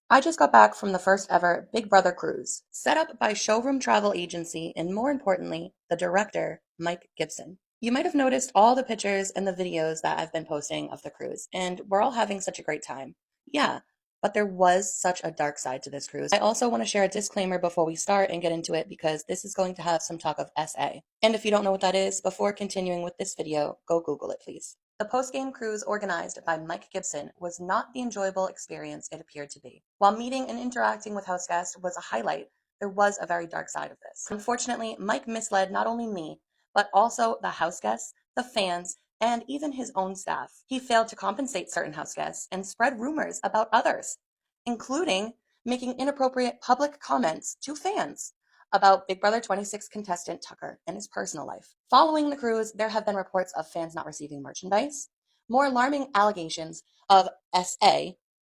I just got back from the first ever Big Brother cruise, set up by Showroom Travel Agency and more importantly, the director, Mike Gibson. You might have noticed all the pictures and the videos that I've been posting of the cruise, and we're all having such a great time. Yeah, but there was such a dark side to this cruise. I also want to share a disclaimer before we start and get into it because this is going to have some talk of SA. And if you don't know what that is, before continuing with this video, go Google it, please. The post-game cruise organized by Mike Gibson was not the enjoyable experience it appeared to be. While meeting and interacting with house guests was a highlight, there was a very dark side of this. Unfortunately, Mike misled not only me, but also the house guests, the fans, and even his own staff. He failed to compensate certain house guests and spread rumors about others, including making inappropriate public comments to fans about Big Brother 26 contestant Tucker and his personal life. Following the cruise, there have been reports of fans not receiving merchandise, more alarming allegations of SA,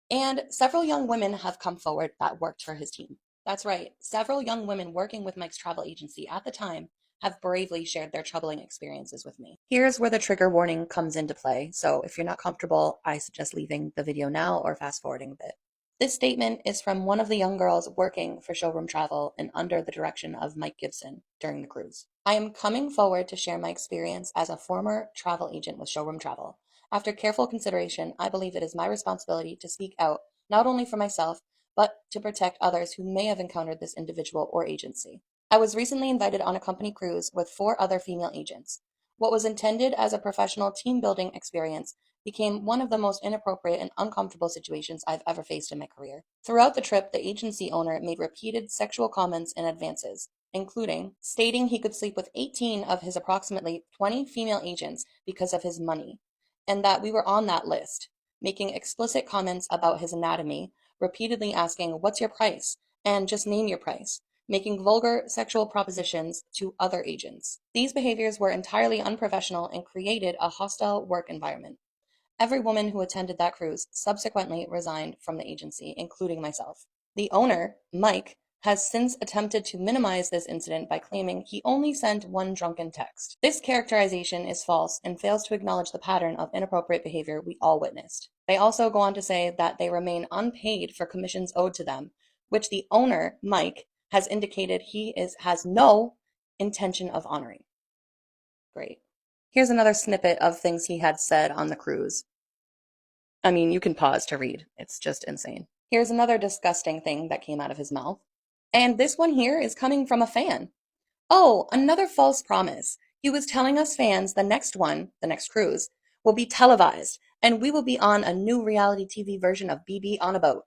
and several young women have come forward that worked for his team. That's right, several young women working with Mike's travel agency at the time have bravely shared their troubling experiences with me. Here's where the trigger warning comes into play, so if you're not comfortable, I suggest leaving the video now or fast forwarding a bit. This statement is from one of the young girls working for Showroom Travel and under the direction of Mike Gibson during the cruise. I am coming forward to share my experience as a former travel agent with Showroom Travel. After careful consideration, I believe it is my responsibility to speak out not only for myself, but to protect others who may have encountered this individual or agency. I was recently invited on a company cruise with 4 other female agents. What was intended as a professional team building experience became one of the most inappropriate and uncomfortable situations I've ever faced in my career. Throughout the trip, the agency owner made repeated sexual comments and advances, including stating he could sleep with 18 of his approximately 20 female agents because of his money, and that we were on that list, making explicit comments about his anatomy, repeatedly asking, "What's your price?" and "Just name your price," making vulgar sexual propositions to other agents. These behaviors were entirely unprofessional and created a hostile work environment. Every woman who attended that cruise subsequently resigned from the agency, including myself. The owner, Mike, has since attempted to minimize this incident by claiming he only sent one drunken text. This characterization is false and fails to acknowledge the pattern of inappropriate behavior we all witnessed. They also go on to say that they remain unpaid for commissions owed to them, which the owner, Mike, has indicated has no intention of honoring. Great. Here's another snippet of things he had said on the cruise. I mean, you can pause to read. It's just insane. Here's another disgusting thing that came out of his mouth. And this one here is coming from a fan. Oh, another false promise. He was telling us fans the next one, the next cruise, will be televised, and we will be on a new reality TV version of BB on a boat.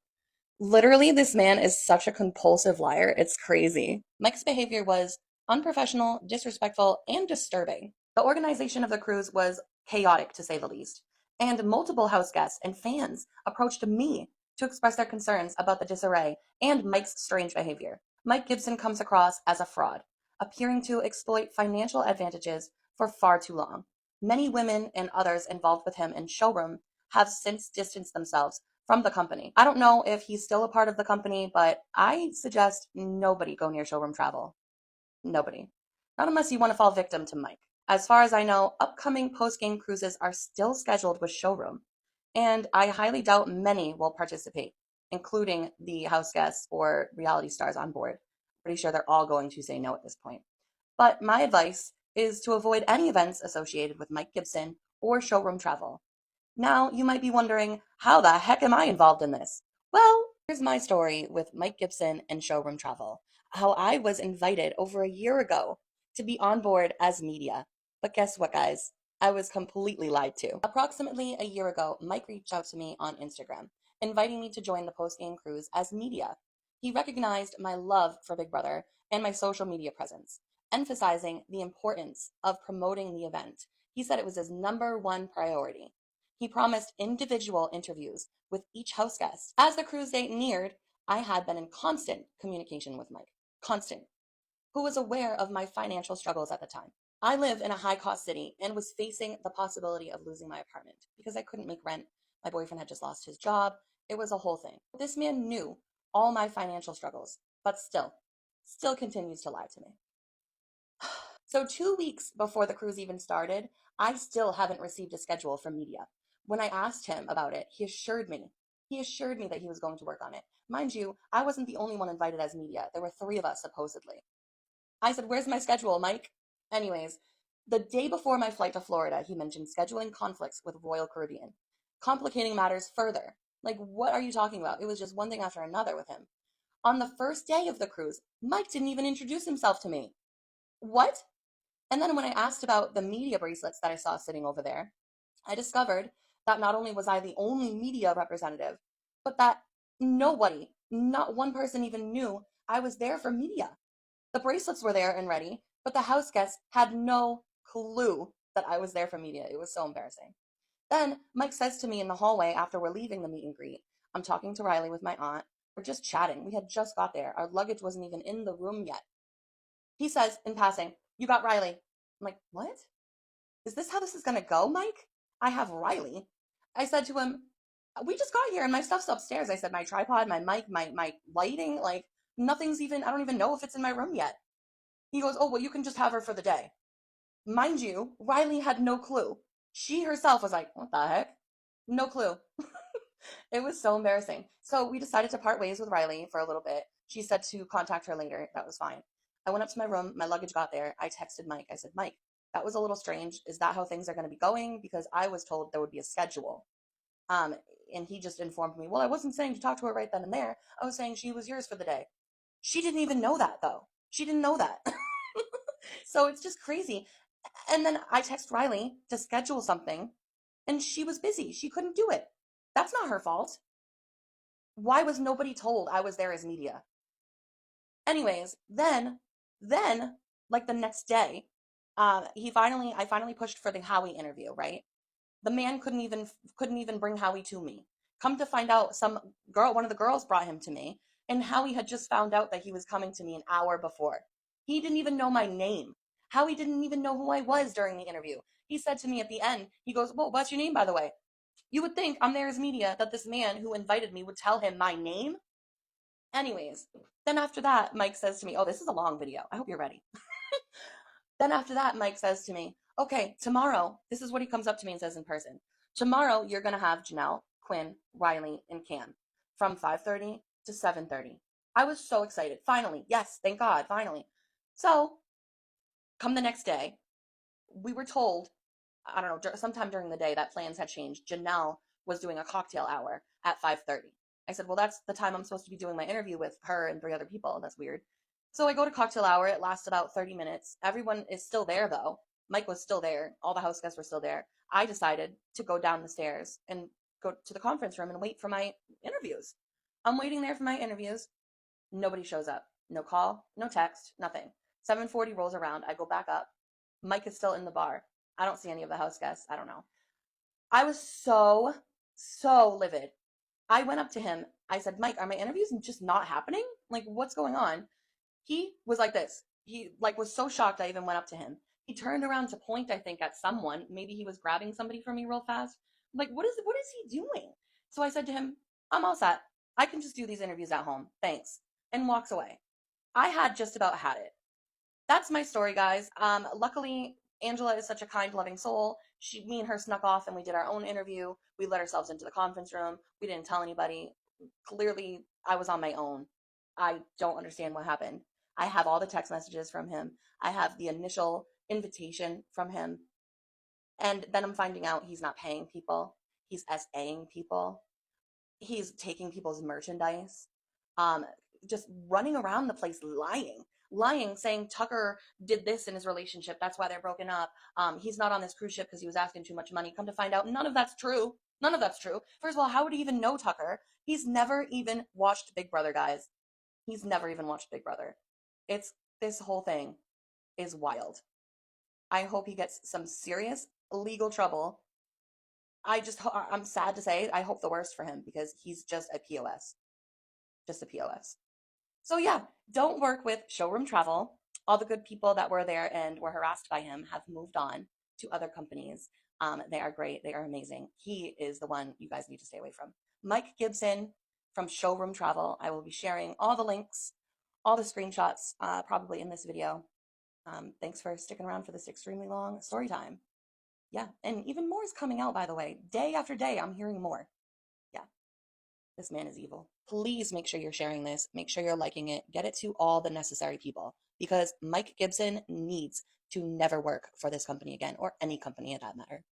Literally, this man is such a compulsive liar. It's crazy. Mike's behavior was unprofessional, disrespectful, and disturbing. The organization of the cruise was chaotic, to say the least, and multiple house guests and fans approached me to express their concerns about the disarray and Mike's strange behavior. Mike Gibson comes across as a fraud, appearing to exploit financial advantages for far too long. Many women and others involved with him in Showroom have since distanced themselves from the company. I don't know if he's still a part of the company, but I suggest nobody go near Showroom Travel. Nobody. Not unless you want to fall victim to Mike. As far as I know, upcoming post-game cruises are still scheduled with Showroom, and I highly doubt many will participate, including the house guests or reality stars on board. Pretty sure they're all going to say no at this point. But my advice is to avoid any events associated with Mike Gibson or Showroom Travel. Now, you might be wondering, how the heck am I involved in this? Well, here's my story with Mike Gibson and Showroom Travel. How I was invited over a year ago to be on board as media. But guess what, guys? I was completely lied to. Approximately a year ago, Mike reached out to me on Instagram, inviting me to join the post-game cruise as media. He recognized my love for Big Brother and my social media presence, emphasizing the importance of promoting the event. He said it was his #1 priority. He promised individual interviews with each house guest. As the cruise date neared, I had been in constant communication with Mike, constant, who was aware of my financial struggles at the time. I live in a high cost city and was facing the possibility of losing my apartment because I couldn't make rent. My boyfriend had just lost his job. It was a whole thing. This man knew all my financial struggles, but still continues to lie to me. So 2 weeks before the cruise even started, I still haven't received a schedule from media. When I asked him about it, he assured me He assured me that he was going to work on it. Mind you, I wasn't the only one invited as media. There were three of us, supposedly. I said, "Where's my schedule, Mike?" Anyways, the day before my flight to Florida, he mentioned scheduling conflicts with Royal Caribbean, complicating matters further. Like, what are you talking about? It was just one thing after another with him. On the first day of the cruise, Mike didn't even introduce himself to me. What? And then when I asked about the media bracelets that I saw sitting over there, I discovered that not only was I the only media representative, but that nobody, not one person even knew I was there for media. The bracelets were there and ready, but the house guests had no clue that I was there for media. It was so embarrassing. Then Mike says to me in the hallway after we're leaving the meet and greet, I'm talking to Riley with my aunt. We're just chatting. We had just got there. Our luggage wasn't even in the room yet. He says in passing, "You got Riley." I'm like, "What? Is this how this is going to go, Mike? I have Riley." I said to him, "We just got here and my stuff's upstairs." I said, "My tripod, my mic, my lighting, like nothing's even, I don't even know if it's in my room yet." He goes, "Oh, well, you can just have her for the day." Mind you, Riley had no clue. She herself was like, "What the heck?" No clue. It was so embarrassing. So we decided to part ways with Riley for a little bit. She said to contact her later. That was fine. I went up to my room. My luggage got there. I texted Mike. I said, "Mike, that was a little strange. Is that how things are going to be going? Because I was told there would be a schedule." Um, and he just informed me, "Well, I wasn't saying to talk to her right then and there. I was saying she was yours for the day." She didn't even know that, though. She didn't know that. So it's just crazy. And then I text Riley to schedule something, and she was busy. She couldn't do it. That's not her fault. Why was nobody told I was there as media? Anyways, then, like the next day, I finally pushed for the Howie interview, right? The man couldn't even bring Howie to me. Come to find out, one of the girls brought him to me, and Howie had just found out that he was coming to me an hour before. He didn't even know my name. Howie didn't even know who I was during the interview. He said to me at the end, he goes, "Well, what's your name, by the way?" You would think I'm there as media that this man who invited me would tell him my name. Anyways, then after that, Mike says to me, "Oh, this is a long video. I hope you're ready." Then after that, Mike says to me, "Okay, tomorrow," this is what he comes up to me and says in person, "Tomorrow you're going to have Janelle, Quinn, Riley, and Cam from 5:30 to 7:30. I was so excited. Finally. Yes, thank God, finally. So come the next day, we were told, I don't know, sometime during the day that plans had changed. Janelle was doing a cocktail hour at 5:30. I said, "Well, that's the time I'm supposed to be doing my interview with her and three other people. That's weird." So I go to cocktail hour. It lasts about 30 minutes. Everyone is still there, though. Mike was still there. All the house guests were still there. I decided to go down the stairs and go to the conference room and wait for my interviews. I'm waiting there for my interviews. Nobody shows up. No call, no text, nothing. 7:40 rolls around. I go back up. Mike is still in the bar. I don't see any of the house guests. I don't know. I was so livid. I went up to him. I said, "Mike, are my interviews just not happening? Like, what's going on?" He was like this. He like was so shocked I even went up to him. He turned around to point, I think, at someone. Maybe he was grabbing somebody for me real fast. I'm like, what is he doing? So I said to him, "I'm all set. I can just do these interviews at home. Thanks." And walks away. I had just about had it. That's my story, guys. Luckily, Angela is such a kind, loving soul. Me and her snuck off and we did our own interview. We let ourselves into the conference room. We didn't tell anybody. Clearly, I was on my own. I don't understand what happened. I have all the text messages from him. I have the initial invitation from him. And then I'm finding out he's not paying people. He's SAing people. He's taking people's merchandise, um, just running around the place lying, saying Tucker did this in his relationship. That's why they're broken up. He's not on this cruise ship because he was asking too much money. Come to find out, none of that's true. None of that's true. First of all, how would he even know Tucker? He's never even watched Big Brother, guys. He's never even watched Big Brother. It's This whole thing is wild. I hope he gets some serious legal trouble. I'm sad to say, I hope the worst for him because he's just a POS. Just a POS. So yeah, don't work with Showroom Travel. All the good people that were there and were harassed by him have moved on to other companies. They are great. They are amazing. He is the one you guys need to stay away from. Mike Gibson from Showroom Travel. I will be sharing all the links, all the screenshots, probably in this video. Thanks for sticking around for this extremely long story time. Yeah, and even more is coming out, by the way. Day after day, I'm hearing more. Yeah. This man is evil. Please make sure you're sharing this. Make sure you're liking it. Get it to all the necessary people because Mike Gibson needs to never work for this company again or any company of that matter.